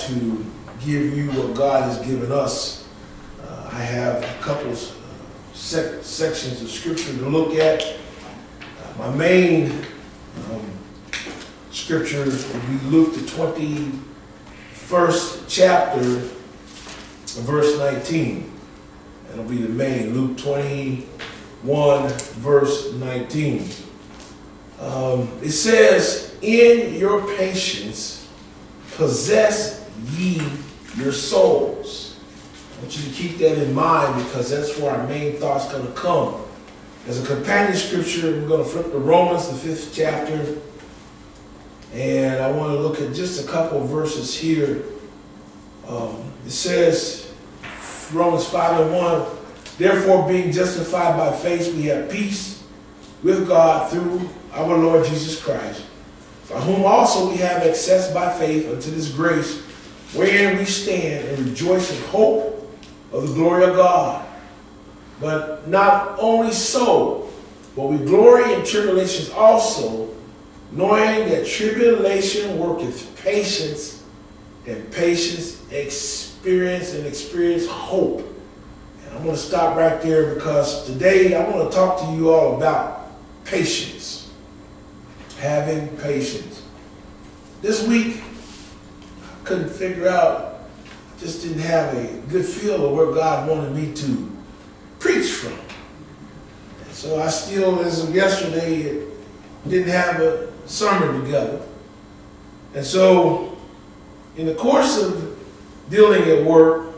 to give you what God has given us. I have a couple of sections of scripture to look at. My main scripture will be Luke the 21st chapter, verse 19. That'll be the main, Luke 21, verse 19. It says, "In your patience possess ye your souls." I want you to keep that in mind, because that's where our main thought's going to come. As a companion scripture, we're going to flip to Romans, the 5th chapter. And I want to look at just a couple of verses here. It says, Romans 5:1, "Therefore, being justified by faith, we have peace with God through our Lord Jesus Christ, by whom also we have access by faith unto this grace, wherein we stand and rejoice in hope of the glory of God. But not only so, but we glory in tribulations also, knowing that tribulation worketh patience, and patience experience hope." And I'm going to stop right there, because today I want to talk to you all about patience. Having patience. This week, I couldn't figure out, just didn't have a good feel of where God wanted me to preach from. And so I still, as of yesterday, didn't have a sermon together. And so, in the course of dealing at work,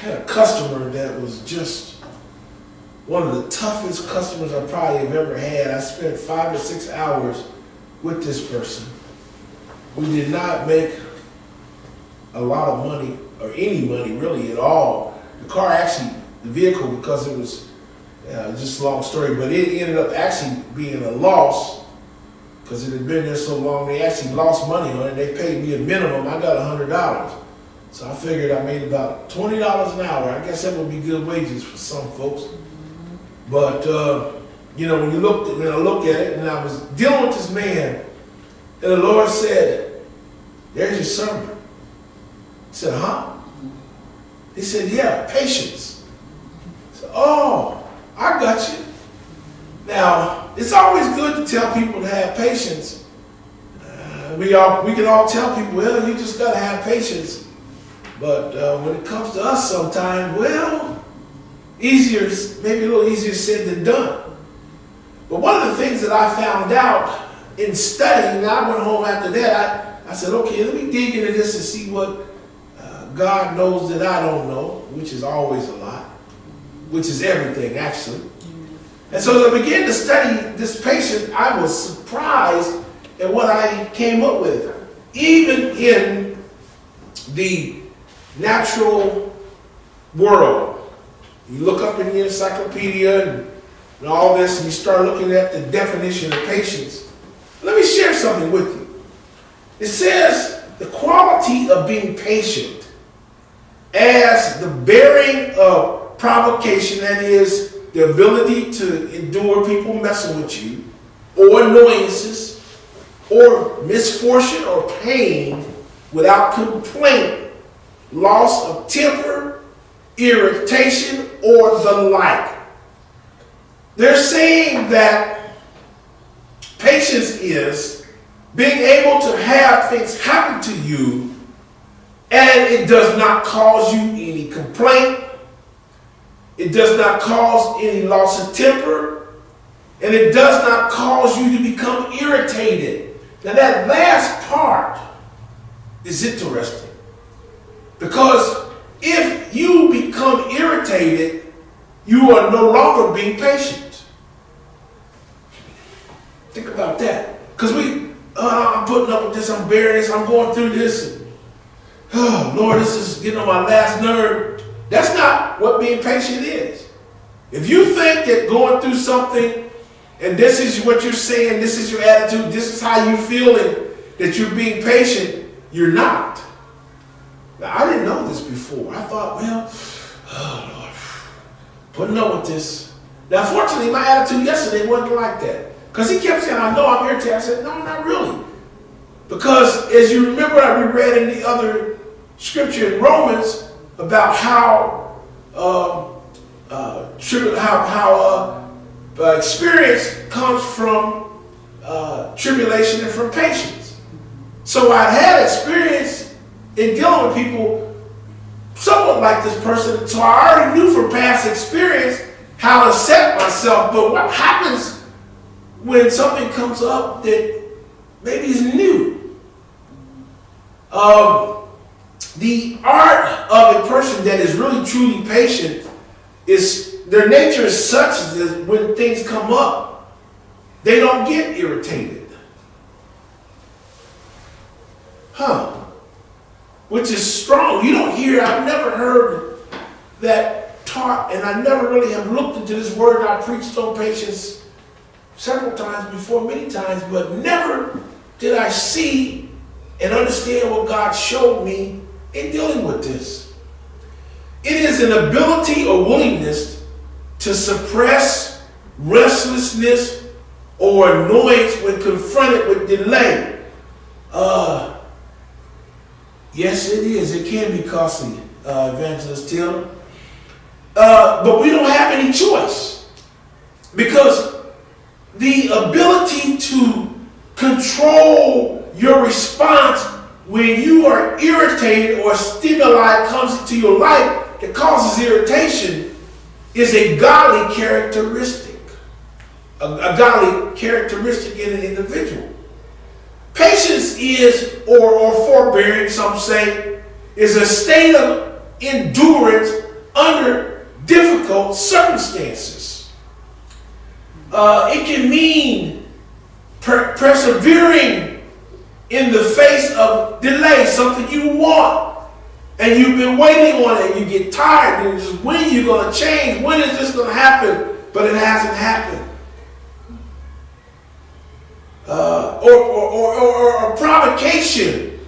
I had a customer that was just one of the toughest customers I probably have ever had. I spent 5 or 6 hours with this person. We did not make a lot of money, or any money really at all. The car actually, the vehicle, because it was just a long story, but it ended up actually being a loss, because it had been there so long. They actually lost money on it. They paid me a minimum. I got $100. So I figured I made about $20 an hour. I guess that would be good wages for some folks. But, you know, when I look at it, and I was dealing with this man, and the Lord said, "There's your sermon." I said, "Huh?" He said, "Yeah, patience." I said, "Oh, I got you." Now, it's always good to tell people to have patience. We can all tell people, well, you just got to have patience. But when it comes to us sometimes, well, maybe a little easier said than done. But one of the things that I found out in studying, and I went home after that, I said, okay, let me dig into this and see what God knows that I don't know, which is always a lot, which is everything, actually. And so as I began to study this patience, I was surprised at what I came up with. Even in the natural world, you look up in the encyclopedia and all this, and you start looking at the definition of patience. Let me share something with you. It says the quality of being patient as the bearing of provocation, that is, the ability to endure people messing with you, or annoyances, or misfortune or pain without complaint, loss of temper, irritation, or the like. They're saying that patience is being able to have things happen to you and it does not cause you any complaint. It does not cause any loss of temper, and it does not cause you to become irritated. Now that last part is interesting, because if you become irritated, you are no longer being patient. Think about that. Because I'm putting up with this, I'm bearing this, I'm going through this. And, oh, Lord, this is getting on my last nerve. That's not what being patient is. If you think that going through something, and this is what you're saying, this is your attitude, this is how you feeling, that you're being patient, you're not. Now, I didn't know this before. I thought, well, oh, Lord, putting up with this. Now, fortunately, my attitude yesterday wasn't like that. Because he kept saying, I know I'm irritated. I said, no, not really. Because as you remember, we read in the other scripture in Romans about how experience comes from tribulation and from patience. So I had experience in dealing with people somewhat like this person, so I already knew from past experience how to set myself. But what happens when something comes up that maybe is new? The art of a person that is really truly patient is their nature is such that when things come up, they don't get irritated. Which is strong. You don't hear, I've never heard that taught, and I never really have looked into this word. I preached on patience several times before, many times, but never did I see and understand what God showed me in dealing with this. It is an ability or willingness to suppress restlessness or annoyance when confronted with delay. Yes, it is. It can be costly, Evangelist Taylor. But we don't have any choice, because the ability to control your response when you are irritated or stimuli comes into your life that causes irritation is a godly characteristic. A godly characteristic in an individual. Patience is, or forbearing, some say, is a state of endurance under difficult circumstances. It can mean persevering in the face of delay, something you want, and you've been waiting on it, and you get tired, and just when are you going to change? When is this going to happen? But it hasn't happened. Or provocation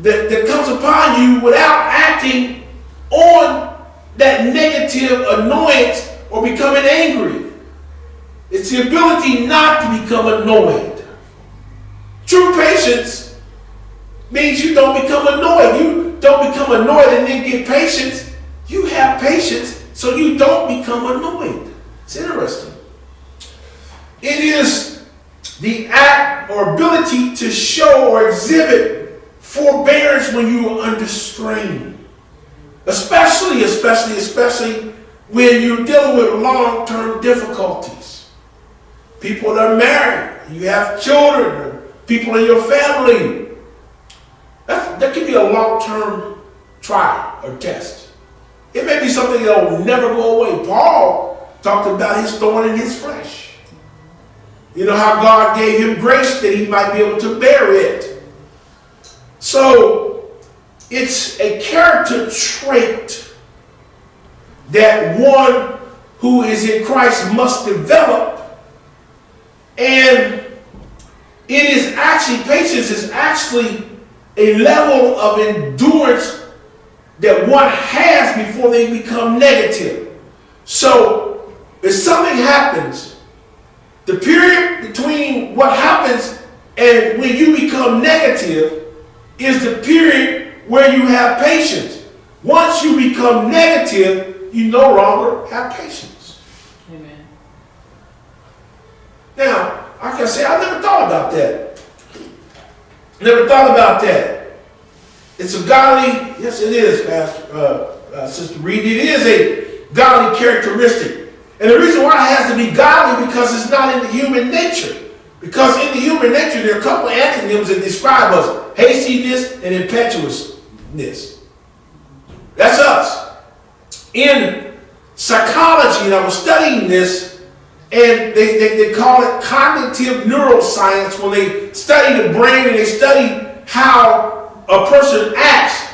that comes upon you without acting on that negative annoyance or becoming angry. It's the ability not to become annoyed. True patience means you don't become annoyed. You don't become annoyed and then get patience. You have patience so you don't become annoyed. It's interesting. It is the act or ability to show or exhibit forbearance when you are under strain. Especially when you're dealing with long-term difficulties. People that are married, you have children, or people in your family. That can be a long-term trial or test. It may be something that will never go away. Paul talked about his thorn in his flesh. You know how God gave him grace that he might be able to bear it. So it's a character trait that one who is in Christ must develop. And it is actually, patience is actually a level of endurance that one has before they become negative. So if something happens, the period between what happens and when you become negative is the period where you have patience. Once you become negative, you no longer have patience. Amen. Now, I can say I never thought about that. Never thought about that. It's a godly, yes it is, Pastor, Sister Reed, it is a godly characteristic. And the reason why it has to be godly because it's not in the human nature. Because in the human nature, there are a couple of antonyms that describe us. Hastiness and impetuousness. That's us. In psychology, and I was studying this, and they call it cognitive neuroscience when they study the brain and they study how a person acts.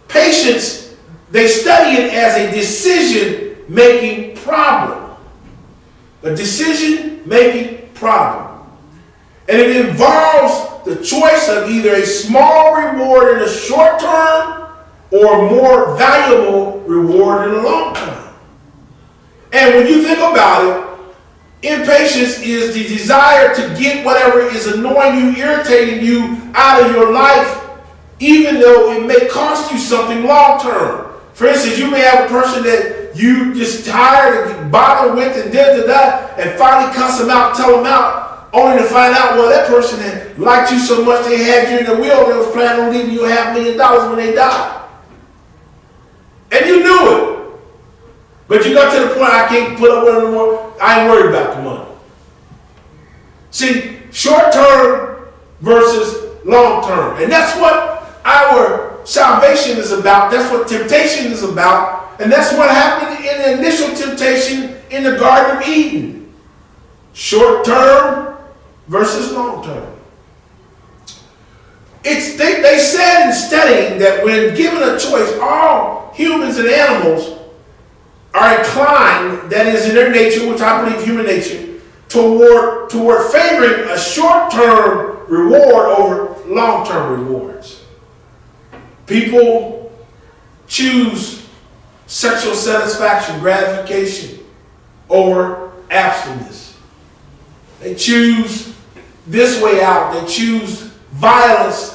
Patience, they study it as a decision-making problem. A decision-making problem. And it involves the choice of either a small reward in the short term or a more valuable reward in the long term. And when you think about it, impatience is the desire to get whatever is annoying you, irritating you out of your life even though it may cost you something long term. For instance, you may have a person that you just tired and bothered with and and finally cuss them out, tell them out, only to find out, well, that person that liked you so much they had you in the will, they was planning on leaving you $500,000 when they died. And you knew it. But you got to the point, I can't put up with it anymore. I ain't worried about the money. See, short term versus long term. And that's what our salvation is about. That's what temptation is about. And that's what happened in the initial temptation in the Garden of Eden. Short term versus long term. They said in studying that when given a choice, all humans and animals are inclined, that is in their nature, which I believe human nature, toward favoring a short-term reward over long-term rewards. People choose sexual satisfaction, gratification, over abstinence. They choose this way out. They choose violence.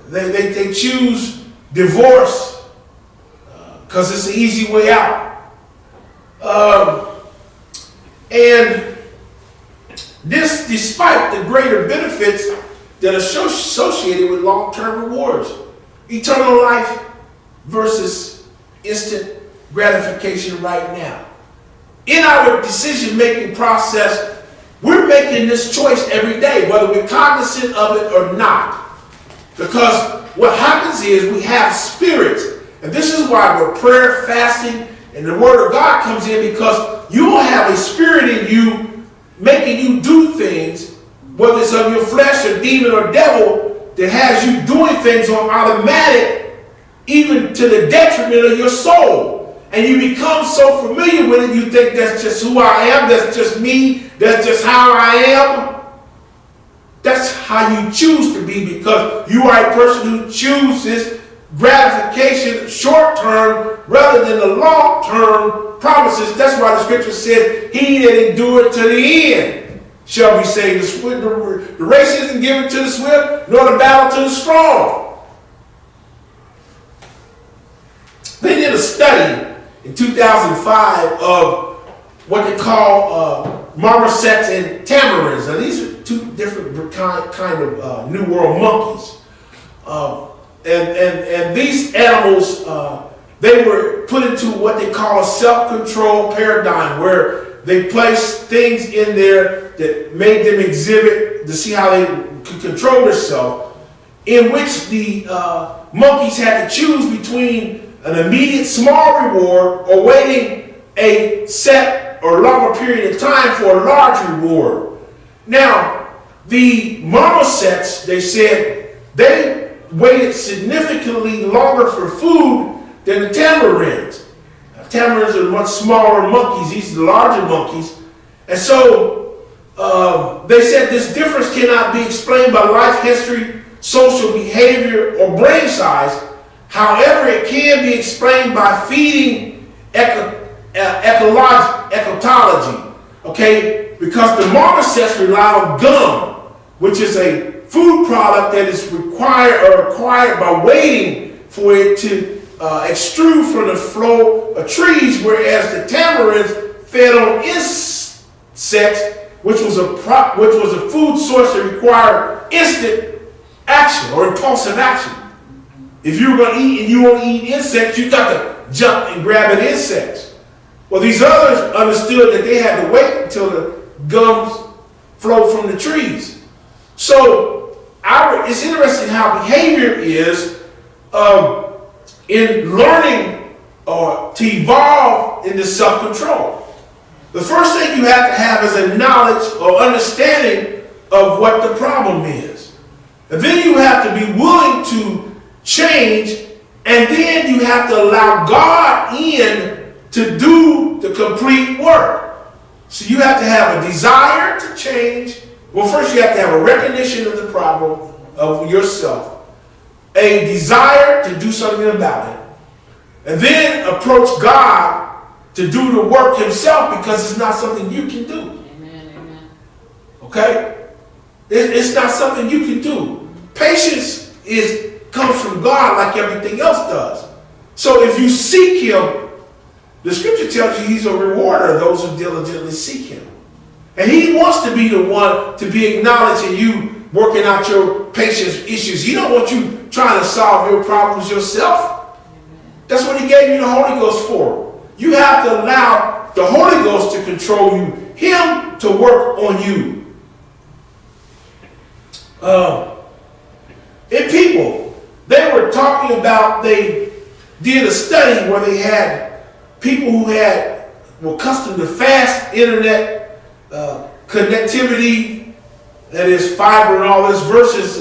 They choose divorce because it's the easy way out. And this despite the greater benefits that are associated with long-term rewards. Eternal life versus instant gratification right now. In our decision-making process, we're making this choice every day, whether we're cognizant of it or not. Because what happens is we have spirits. And this is why we're prayer, fasting, and the Word of God comes in, because you will have a spirit in you making you do things, whether it's of your flesh or demon or devil, that has you doing things on automatic, even to the detriment of your soul. And you become so familiar with it, you think that's just who I am, that's just me, that's just how I am. That's how you choose to be, because you are a person who chooses gratification short term rather than the long term promises. That's why the scripture said, he that endureth to the end shall be saved. The race isn't given to the swift, nor the battle to the strong. They did a study in 2005 of what they call marmosets and tamarins. Now these are two different kind of New World monkeys. And these animals, they were put into what they call a self-control paradigm, where they placed things in there that made them exhibit to see how they could control themselves, in which the monkeys had to choose between an immediate small reward or waiting a set or longer period of time for a large reward. Now, the marmosets, they said, they waited significantly longer for food than the tamarins. Now, tamarins are much smaller monkeys. These are the larger monkeys. And so they said this difference cannot be explained by life history, social behavior, or brain size. However, it can be explained by feeding ecology. Okay? Because the marmosets rely on gum, which is a food product that is acquired by waiting for it to extrude from the flow of trees, whereas the tamarins fed on insects, which was a food source that required instant action or impulsive action. If you were going to eat and you want to eat insects, you got to jump and grab an insect. Well, these others understood that they had to wait until the gums flowed from the trees. So it's interesting how behavior is in learning or to evolve into self-control. The first thing you have to have is a knowledge or understanding of what the problem is. And then you have to be willing to change, and then you have to allow God in to do the complete work. So you have to have a desire to change. Well, first you have to have a recognition of the problem of yourself, a desire to do something about it, and then approach God to do the work himself, because it's not something you can do. Amen. Okay? It's not something you can do. Patience comes from God like everything else does. So if you seek him, the scripture tells you he's a rewarder of those who diligently seek him. And he wants to be the one to be acknowledged in you working out your patience issues. He don't want you trying to solve your problems yourself. That's what he gave you the Holy Ghost for. You have to allow the Holy Ghost to control you, him to work on you. In people, they were talking about, they did a study where they had people who were accustomed to fast internet connectivity, that is fiber and all this, versus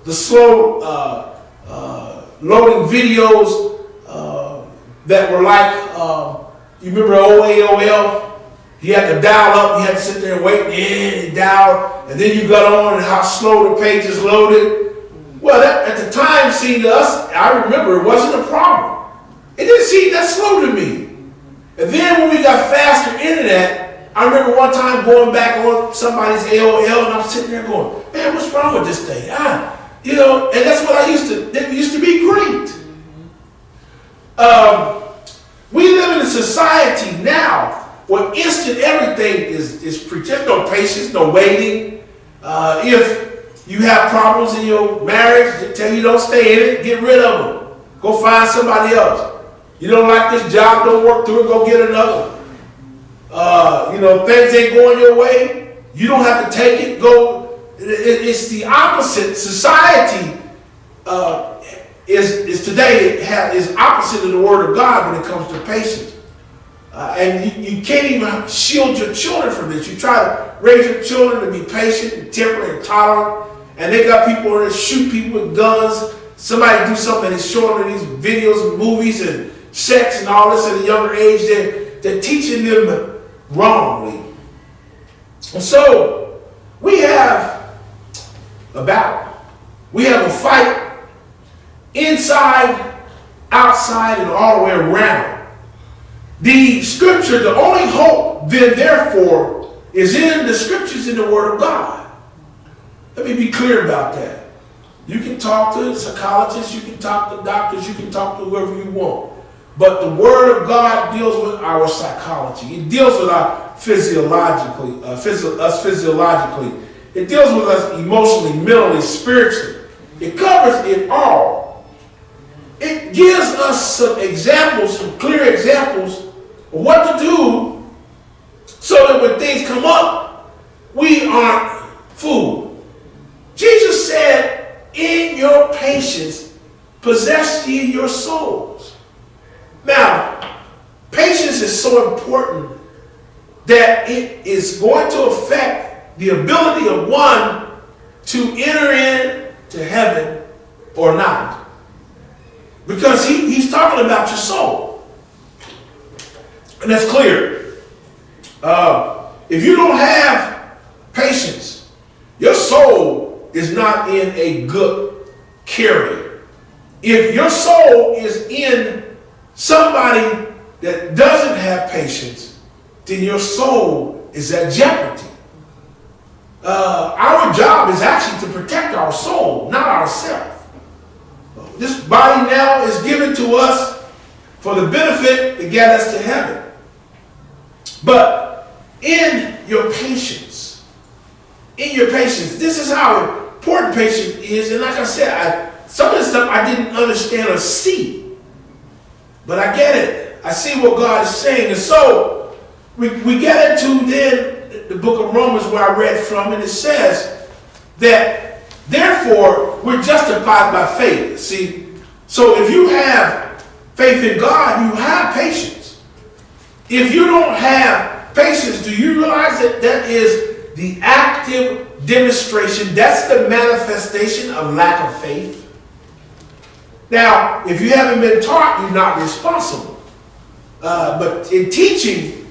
the slow loading videos that were like, you remember old AOL? You had to dial up, you had to sit there and wait, and dial, and then you got on and how slow the pages loaded. Well, that at the time seemed to us, I remember, it wasn't a problem. It didn't seem that slow to me. And then when we got faster internet, I remember one time going back on somebody's AOL, and I'm sitting there going, man, what's wrong with this thing? You know, and that's what it used to be great. We live in a society now where instant everything is preached. There's no patience, no waiting. If you have problems in your marriage, they tell you don't stay in it, get rid of them. Go find somebody else. You don't like this job, don't work through it, go get another one. You know, things ain't going your way, you don't have to take it, go. It's the opposite. Society is today is opposite of the word of God when it comes to patience. And you can't even shield your children from this. You try to raise your children to be patient and temperate and tolerant, and they got people that shoot people with guns. Somebody do something that's showing them these videos and movies and sex and all this at a younger age. They're teaching them wrongly. And so we have a battle. We have a fight inside, outside, and all the way around. The scripture, the only hope then therefore is in the scriptures, in the word of God. Let me be clear about that. You can talk to psychologists, you can talk to doctors, you can talk to whoever you want. But the word of God deals with our psychology. It deals with our physiologically. It deals with us emotionally, mentally, spiritually. It covers it all. It gives us some examples, some clear examples of what to do so that when things come up, we aren't fooled. Jesus said, in your patience, possess ye your souls. Now, patience is so important that it is going to affect the ability of one to enter into heaven or not. Because he's talking about your soul. And that's clear. If you don't have patience, your soul is not in a good carrier. If your soul is in somebody that doesn't have patience, then your soul is at jeopardy. Our job is actually to protect our soul, not ourselves. This body now is given to us for the benefit to get us to heaven. But in your patience, this is how important patience is. And like I said, some of the stuff I didn't understand or see, but I get it. I see what God is saying. And so we get into then the book of Romans where I read from, and it says that therefore we're justified by faith. See, so if you have faith in God, you have patience. If you don't have patience, do you realize that that is the active demonstration? That's the manifestation of lack of faith. Now, if you haven't been taught, you're not responsible. But in teaching,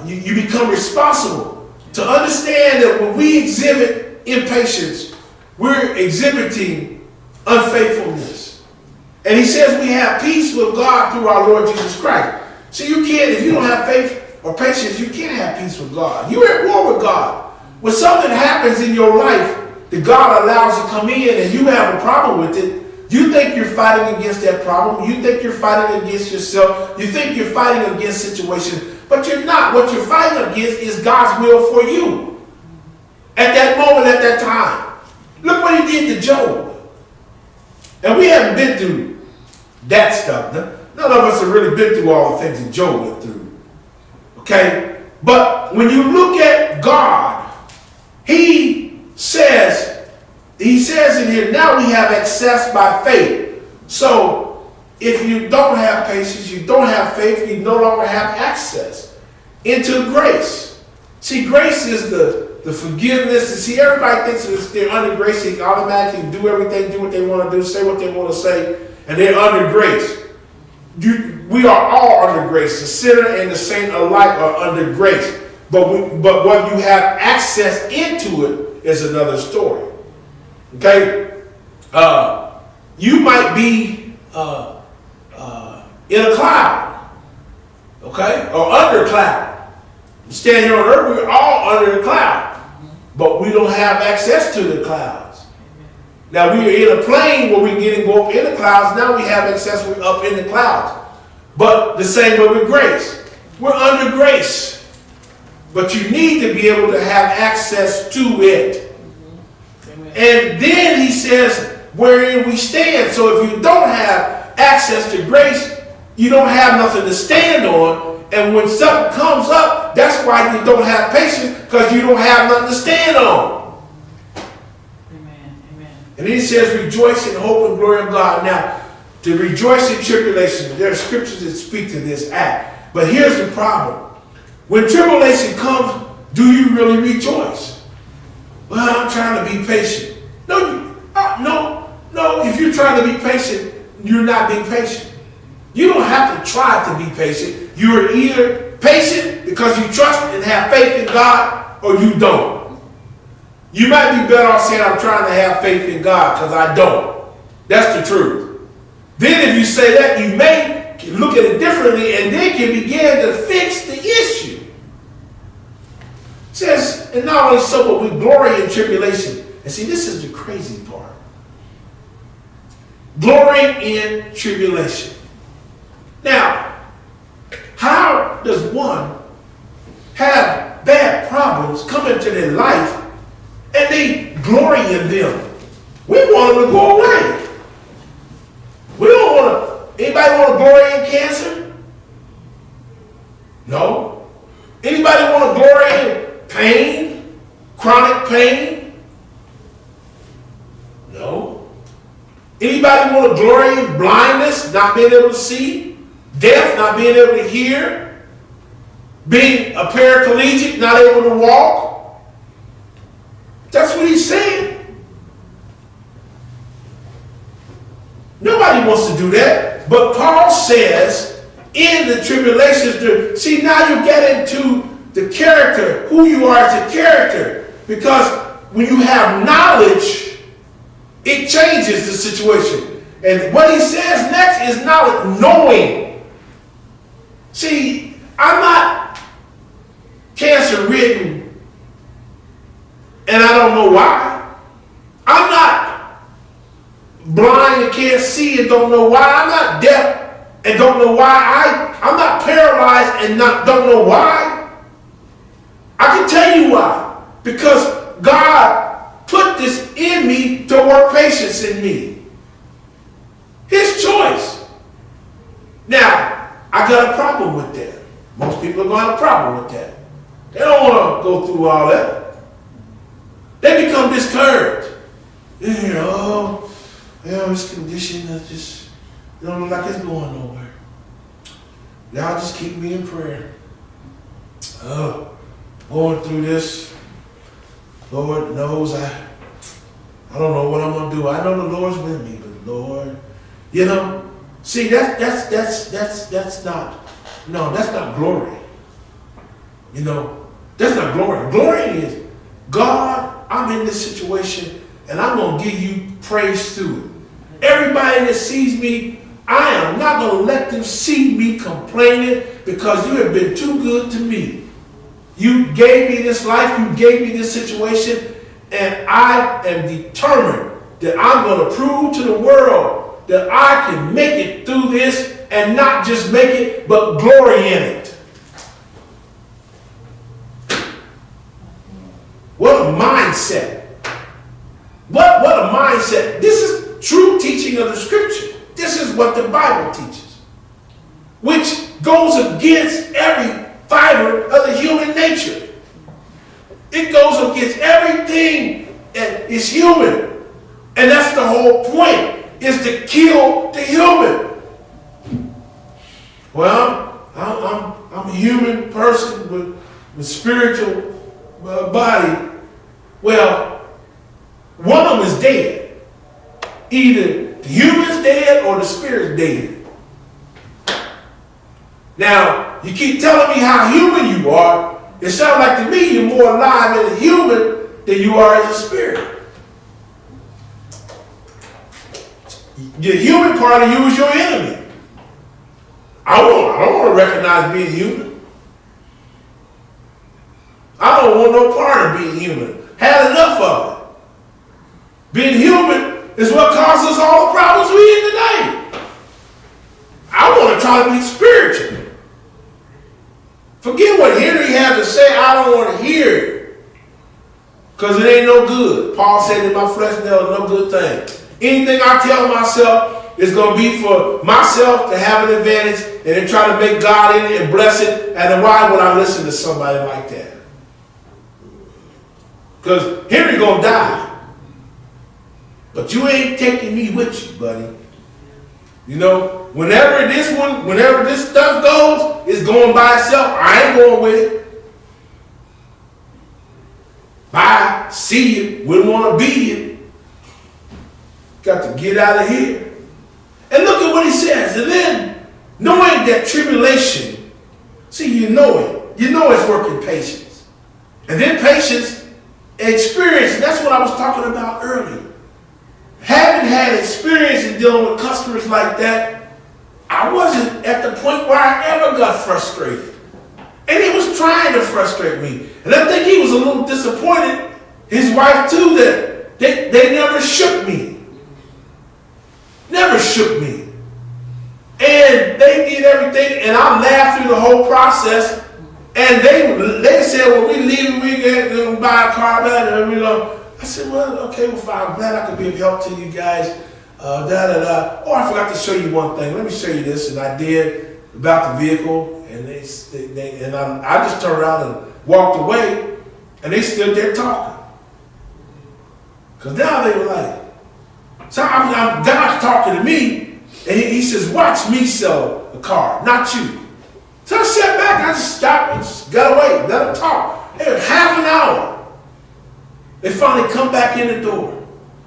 you become responsible to understand that when we exhibit impatience, we're exhibiting unfaithfulness. And he says we have peace with God through our Lord Jesus Christ. So you can't, if you don't have faith or patience, you can't have peace with God. You're at war with God. When something happens in your life that God allows to come in and you have a problem with it, you think you're fighting against that problem. You think you're fighting against yourself. You think you're fighting against situations, but you're not. What you're fighting against is God's will for you. At that moment, at that time. Look what he did to Job. And we haven't been through that stuff. None of us have really been through all the things that Job went through. Okay? But when you look at God, he says in here, now we have access by faith. So if you don't have patience, you don't have faith, you no longer have access into grace. See, grace is the forgiveness. And see, everybody thinks that they're under grace. They automatically do everything, do what they want to do, say what they want to say, and they're under grace. We are all under grace. The sinner and the saint alike are under grace. But when you have access into it is another story. Okay? You might be in a cloud. Okay? Or under a cloud. Standing here on earth, we're all under a cloud. But we don't have access to the clouds. Now we are in a plane where we can get and go up in the clouds. Now we have access, we're up in the clouds. But the same way with grace. We're under grace. But you need to be able to have access to it. And then he says, wherein we stand. So if you don't have access to grace, you don't have nothing to stand on. And when something comes up, that's why you don't have patience, because you don't have nothing to stand on. Amen. Amen. And he says, rejoice in hope and glory of God. Now, to rejoice in tribulation, there are scriptures that speak to this act. But here's the problem. When tribulation comes, do you really rejoice? Well, I'm trying to be patient. No. If you're trying to be patient, you're not being patient. You don't have to try to be patient. You are either patient because you trust and have faith in God, or you don't. You might be better off saying, I'm trying to have faith in God, because I don't. That's the truth. Then if you say that, you may look at it differently and then can begin to fix the issue. It says, and not only so, but we glory in tribulation. And see, this is the crazy part. Glory in tribulation. Now, how does one have bad problems come into their life and they glory in them? We want them to go away. We don't want to. Anybody want to glory in cancer? No. Anybody want to glory in pain? Chronic pain? No. Anybody want to glory in blindness, not being able to see? Deaf, not being able to hear? Being a paraplegic, not able to walk? That's what he's saying. Nobody wants to do that. But Paul says, in the tribulations, see, now you get into the character, who you are as a character. Because when you have knowledge, it changes the situation. And what he says next is knowledge, knowing. See, I'm not cancer-ridden, and I don't know why. I'm not blind and can't see and don't know why. I'm not deaf and don't know why. I'm not paralyzed and don't know why. I can tell you why. Because God put this in me to work patience in me. His choice. Now, I got a problem with that. Most people are going to have a problem with that. They don't want to go through all that. They become discouraged. This condition is just, don't look like it's going nowhere. Y'all just keep me in prayer. Going through this, Lord knows I don't know what I'm going to do. I know the Lord's with me, but Lord, see, that's not glory. That's not glory. Glory is, God, I'm in this situation and I'm going to give you praise through it. Everybody that sees me, I am not going to let them see me complaining, because you have been too good to me. You gave me this life, you gave me this situation, And I am determined that I'm going to prove to the world that I can make it through this, and not just make it, but glory in it. What a mindset. What a mindset. This is true teaching of the scripture. This is what the Bible teaches, which goes against every fiber of the human nature. It goes against everything that is human. And that's the whole point, is to kill the human. Well, I'm a human person with spiritual body. Well, one of them is dead. Either the human's dead or the spirit's dead. Now, you keep telling me how human you are. It sounds like to me you're more alive as a human than you are as a spirit. The human part of you is your enemy. I don't want to recognize being human. I don't want no part of being human. Had enough of it. Being human is what causes all the problems we in today. I want to try to be spiritual. Forget what Henry had to say. I don't want to hear it. Because it ain't no good. Paul said in my flesh there was no good thing. Anything I tell myself is going to be for myself to have an advantage, and then try to make God in it and bless it. And then why would I listen to somebody like that? Because Henry going to die. But you ain't taking me with you, buddy. You know, whenever this stuff goes, it's going by itself. I ain't going with it. Bye. See you. Wouldn't want to be you. Got to get out of here. And look at what he says. And then, knowing that tribulation, see, you know it. You know it's working patience. And then patience, experience. And that's what I was talking about earlier. Having had experience in dealing with customers like that, I wasn't at the point where I ever got frustrated. And he was trying to frustrate me. And I think he was a little disappointed, his wife too, that they never shook me. Never shook me. And they did everything, and I laughed through the whole process. And they said, well, we leaving, we going to buy a car back, and we're going to. I said, well, okay, well, fine. I'm glad I could be of help to you guys. Oh, I forgot to show you one thing. Let me show you this. And I did about the vehicle, and I just turned around and walked away, and they stood there talking. Because now they were like, so God's talking to me, and he says, watch me sell a car, not you. So I sat back, and I just stopped and just got away, let them talk. It was half an hour. They finally come back in the door.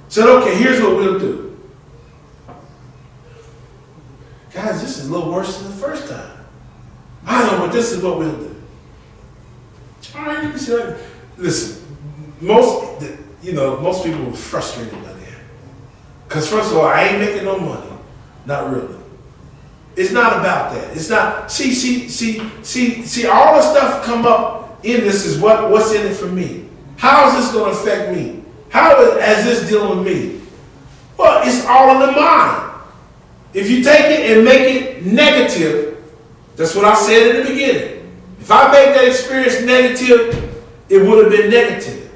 Said, okay, here's what we'll do. Guys, this is a little worse than the first time. I know, but this is what we'll do. All right, let me see. Listen, most people were frustrated by that. Because first of all, I ain't making no money. Not really. It's not about that. It's not, see, all the stuff come up in this is what's in it for me. How is this going to affect me? How is this dealing with me? Well, it's all in the mind. If you take it and make it negative, that's what I said in the beginning. If I made that experience negative, it would have been negative.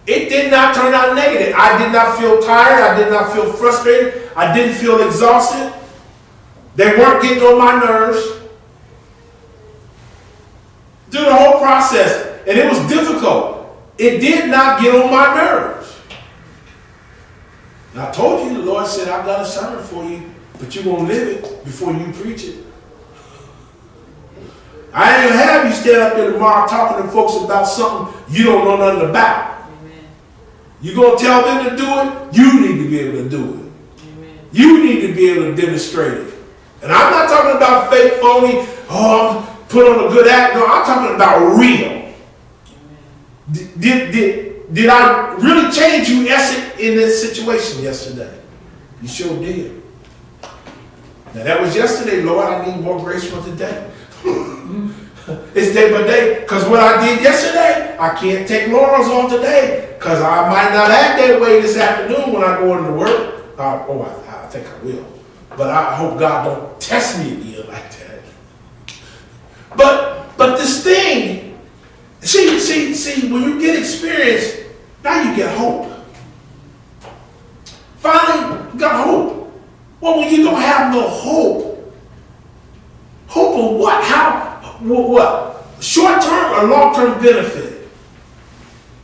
It did not turn out negative. I did not feel tired. I did not feel frustrated. I didn't feel exhausted. They weren't getting on my nerves. Through the whole process. And it was difficult. It did not get on my nerves. And I told you, the Lord said, I've got a sermon for you, but you're going to live it before you preach it. I ain't going to have you stand up there tomorrow talking to folks about something you don't know nothing about. Amen. You're going to tell them to do it, you need to be able to do it. Amen. You need to be able to demonstrate it. And I'm not talking about fake, phony, put on a good act. No, I'm talking about real. Did I really change you, Essex, in this situation yesterday? You sure did. Now that was yesterday, Lord. I need more grace for today. It's day by day. Because what I did yesterday, I can't take laurels on today. Because I might not act that way this afternoon when I go into work. I think I will. But I hope God don't test me again like that. But this thing, see, when you get experience, now you get hope. Finally, you got hope. Well, when you don't have no hope, hope of what? How? What? Short-term or long-term benefit?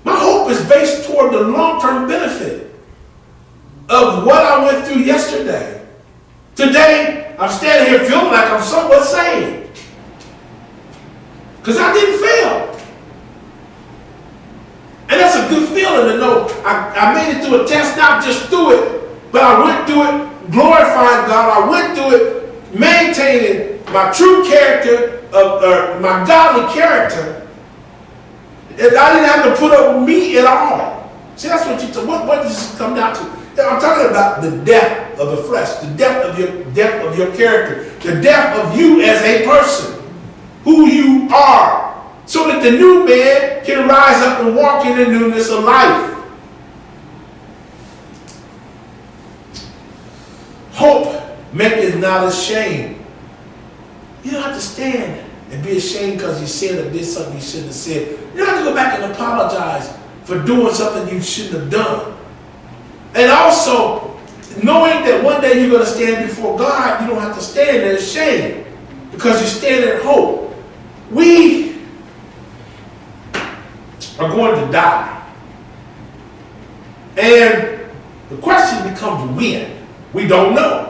My hope is based toward the long-term benefit of what I went through yesterday. Today, I'm standing here feeling like I'm somewhat saved. Because I didn't fail. And that's a good feeling to know I made it through a test, not just through it, but I went through it glorifying God. I went through it maintaining my true character, my godly character. And I didn't have to put up with me at all. See, that's what what does this come down to? I'm talking about the death of the flesh, the death of your character, the death of you as a person, who you are, so that the new man can rise up and walk in the newness of life. Hope maketh not ashamed. You don't have to stand and be ashamed because you said or did something you shouldn't have said. You don't have to go back and apologize for doing something you shouldn't have done. And also, knowing that one day you're going to stand before God, you don't have to stand there ashamed because you stand in hope. We are going to die. And the question becomes when. We don't know.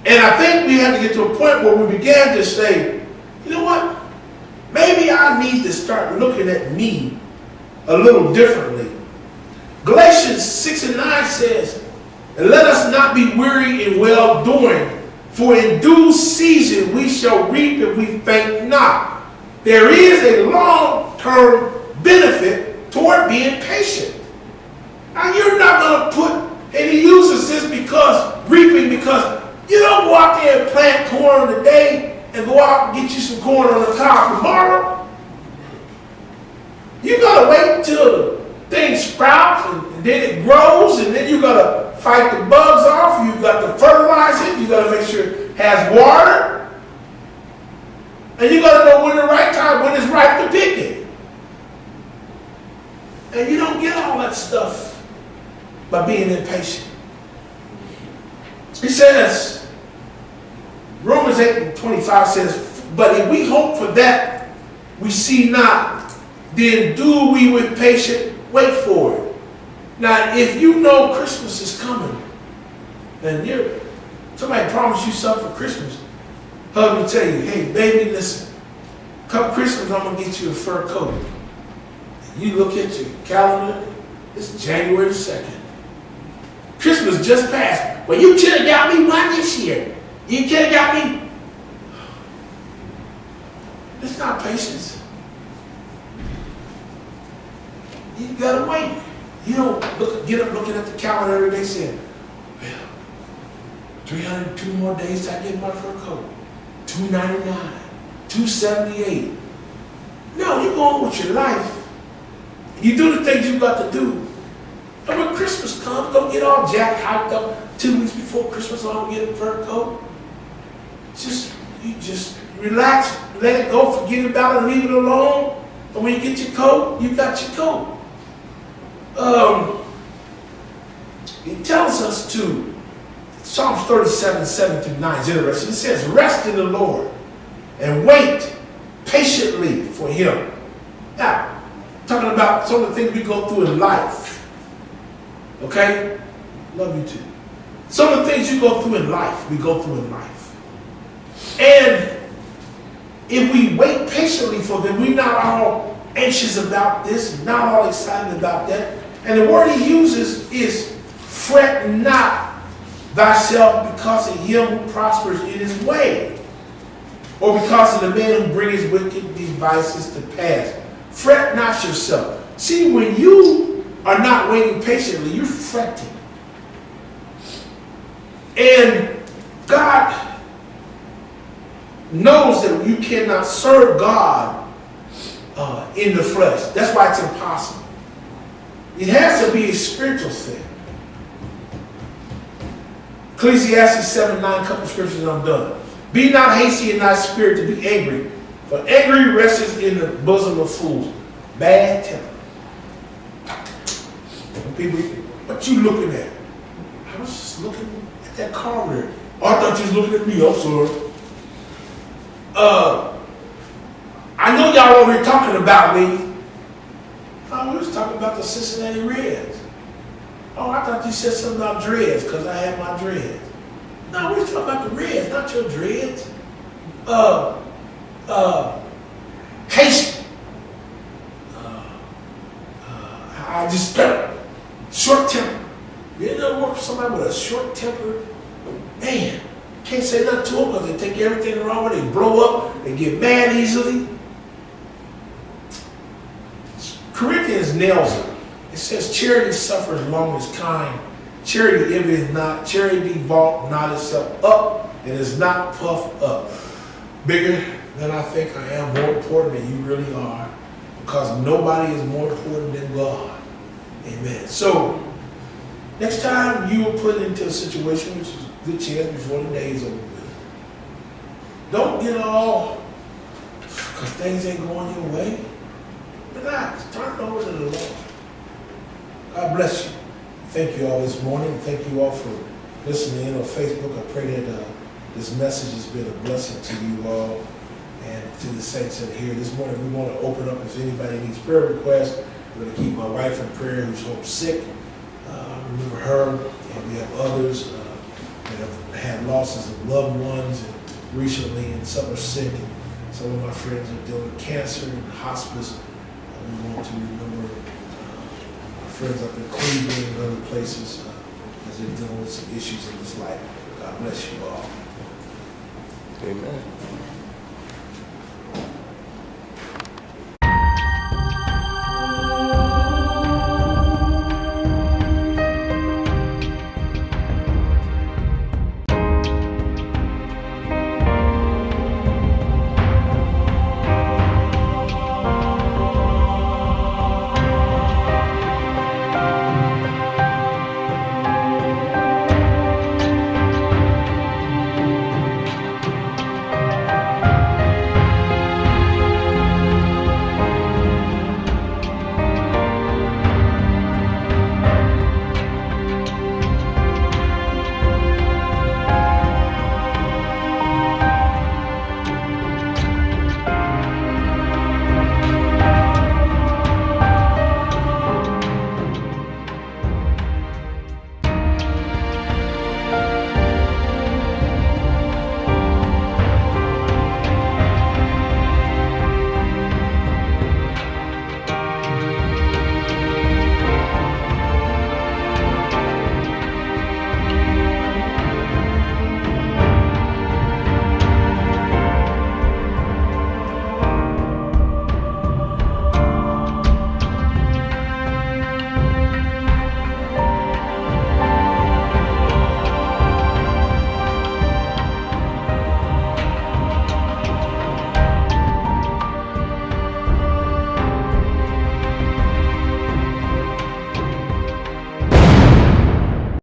And I think we had to get to a point where we began to say, you know what? Maybe I need to start looking at me a little differently. Galatians 6:9 says, and let us not be weary in well doing, for in due season we shall reap if we faint not. There is a long-term benefit toward being patient. Now you're not going to put, and he uses this because, reaping, because you don't go out there and plant corn today and go out and get you some corn on the cob tomorrow. You got to wait till the thing sprouts and then it grows, and then you got to fight the bugs off. You got to fertilize it. You got to make sure it has water. And you got to know when the right time, when it's ripe to pick it. And you don't get all that stuff by being impatient. He says, Romans 8:25 says, but if we hope for that we see not, then do we with patience wait for it. Now, if you know Christmas is coming, and somebody promised you something for Christmas, hug me, tell you, hey, baby, listen, come Christmas, I'm going to get you a fur coat. And you look at your calendar, it's January 2nd. Christmas just passed. Well, you could have got me one this year. You could have got me. It's not patience. You gotta wait. You don't get up looking at the calendar every day saying, well, 302 more days till I get my fur coat. $299, $278. No, you're going with your life. You do the things you got to do. And when Christmas comes, don't get all jacked, hyped up 2 weeks before Christmas, I'll get a fur coat. You just relax, let it go, forget about it, leave it alone. And when you get your coat, you got your coat. He tells us to, Psalms 37:7-9 is interesting. It says, rest in the Lord and wait patiently for him. Now, talking about some of the things we go through in life. Okay? Love you too. Some of the things you go through in life, we go through in life. And if we wait patiently for them, we're not all anxious about this, not all excited about that. And the word he uses is, fret not thyself because of him who prospers in his way, or because of the man who brings wicked devices to pass. Fret not yourself. See, when you are not waiting patiently, you're fretting. And God knows that you cannot serve God in the flesh. That's why it's impossible. It has to be a spiritual thing. Ecclesiastes 7:9, couple scriptures and I'm done. Be not hasty in thy spirit to be angry, for angry rests in the bosom of fools. Bad temper. People, what you looking at? I was just looking at that car there. Oh, I thought you was looking at me. I'm sorry. I know y'all over here talking about me. Oh, we was talking about the Cincinnati Reds. Oh, I thought you said something about dreads because I had my dreads. No, we was talking about the Reds, not your dreads. Haitian. I just short temper. You ever work with somebody with a short temper? Man, can't say nothing to them because they take everything the wrong way. They blow up. They get mad easily. Corinthians nails it. It says, charity suffers long as kind. Charity envieth not. Charity vaunt not itself up and is not puffed up. Bigger than I think I am, more important than you really are. Because nobody is more important than God. Amen. So, next time you are put into a situation, which is a good chance before the day is over with, don't get all, because things ain't going your way. Relax. Turn it over to the Lord. God bless you. Thank you all this morning. Thank you all for listening in on Facebook. I pray that this message has been a blessing to you all and to the saints that are here. This morning we want to open up if anybody needs prayer requests. We're going to keep my wife in prayer who's home sick. Remember her, and we have others that have had losses of loved ones and recently, and some are sick. And some of my friends are dealing with cancer and hospice. We want to remember our friends up in Cleveland and other places as they're dealing with some issues in this life. God bless you all. Amen.